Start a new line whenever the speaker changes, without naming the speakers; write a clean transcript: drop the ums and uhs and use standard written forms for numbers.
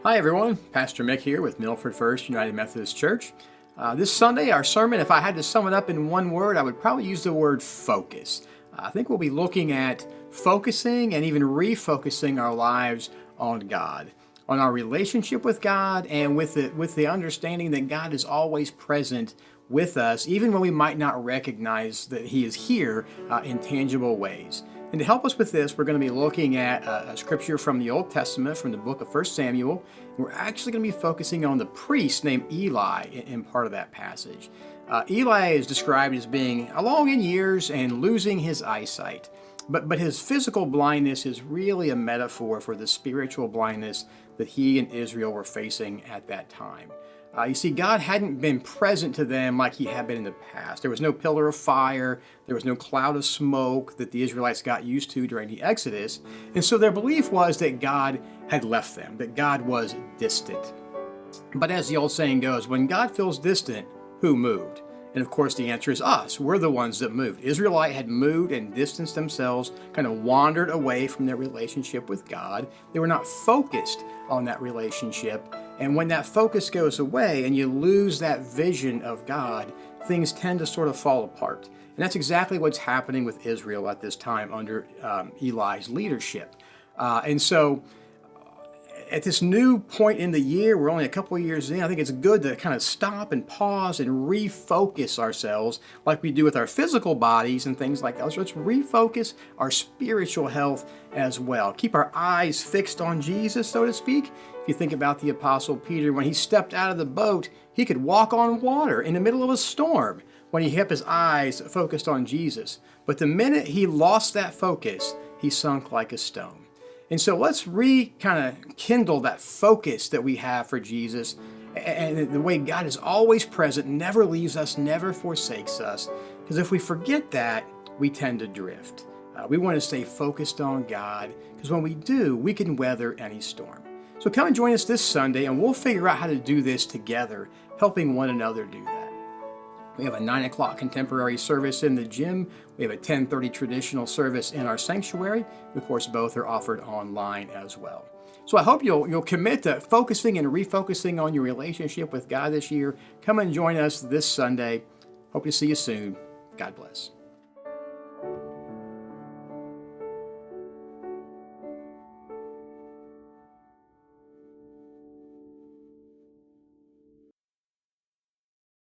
Hi everyone, Pastor Mick here with Milford First United Methodist Church. This Sunday, our sermon, if I had to sum it up in one word, I would probably use the word focus. I think we'll be looking at focusing and even refocusing our lives on God, on our relationship with God, and with the understanding that God is always present with us, even when we might not recognize that He is here in tangible ways. And to help us with this, we're going to be looking at a scripture from the Old Testament, from the book of 1 Samuel. We're actually going to be focusing on the priest named Eli in part of that passage. Eli is described as being along in years and losing his eyesight. But his physical blindness is really a metaphor for the spiritual blindness that he and Israel were facing at that time. You see, God hadn't been present to them like He had been in the past. There was no pillar of fire. There was no cloud of smoke that the Israelites got used to during the Exodus. And so their belief was that God had left them, that God was distant. But as the old saying goes, when God feels distant, who moved? And of course, the answer is us. We're the ones that moved. Israelite had moved and distanced themselves, kind of wandered away from their relationship with God. They were not focused on that relationship. And when that focus goes away and you lose that vision of God, things tend to sort of fall apart. And that's exactly what's happening with Israel at this time under Eli's leadership. And so at this new point in the year, we're only a couple of years in, I think it's good to kind of stop and pause and refocus ourselves like we do with our physical bodies and things like that. So let's refocus our spiritual health as well. Keep our eyes fixed on Jesus, so to speak. If you think about the Apostle Peter, when he stepped out of the boat, he could walk on water in the middle of a storm when he kept his eyes focused on Jesus. But the minute he lost that focus, he sunk like a stone. And so let's kind of kindle that focus that we have for Jesus and the way God is always present, never leaves us, never forsakes us. Because if we forget that, we tend to drift. We want to stay focused on God, because when we do, we can weather any storm. So come and join us this Sunday, and we'll figure out how to do this together, helping one another do that. We have a 9 o'clock contemporary service in the gym. We have a 10:30 traditional service in our sanctuary. Of course, both are offered online as well. So I hope you'll commit to focusing and refocusing on your relationship with God this year. Come and join us this Sunday. Hope to see you soon. God bless.